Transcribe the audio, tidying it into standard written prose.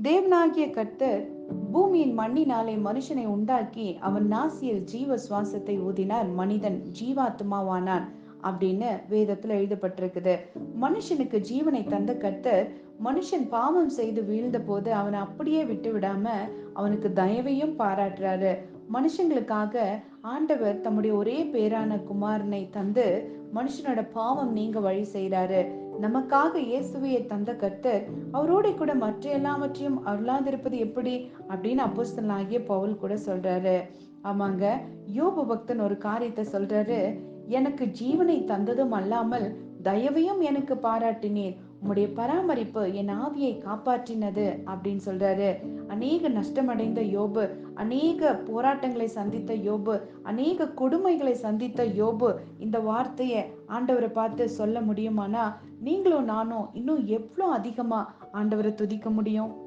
தேவனாகிய கர்த்தர் பூமியின் மண்ணினாலே மனுஷனை உண்டாக்கி அவன் நாசியில் ஜீவ சுவாசத்தை ஊதினார், மனிதன் ஜீவாத்மாவானான் அப்படின்னு வேதத்துல எழுதப்பட்டிருக்குது. மனுஷனுக்கு ஜீவனை தந்த கர்த்தர் மனுஷன் பாவம் செய்து வீழ்ந்த போது அவனை அப்படியே விட்டு விடாம அவனுக்கு தயவையும் பாராட்டுறாரு. மனுஷங்களுக்காக ஆண்டவர் தம்முடைய ஒரே பேரான குமாரனை தந்து மனுஷனோட பாவம் நீங்க வழி செய்றாரு. நமக்காக இயேசுவையை தந்த கர்த்தர் அவரோட கூட மற்ற எல்லாவற்றையும் அருளாதிருப்பது எப்படி அப்படின்னு அப்போஸ்தலனாகிய பவுல் கூட சொல்றாரு. ஆமாங்க, யோபு பக்தன் ஒரு காரியத்தை சொல்றாரு. எனக்கு ஜீவனை தந்ததும் அல்லாமல் தயவையும் எனக்கு பாராட்டினீர், உம்முடைய பராமரிப்பு என் ஆவியை காப்பாற்றினது அப்படின்னு சொல்றாரு. அநேக நஷ்டமடைந்த யோபு, அநேக போராட்டங்களை சந்தித்த யோபு, அநேக கொடுமைகளை சந்தித்த யோபு இந்த வார்த்தையை ஆண்டவரை பார்த்து சொல்ல முடியுமானா, நீங்களும் நானும் இன்னும் எவ்வளோ அதிகமா ஆண்டவரை துதிக்க முடியும்?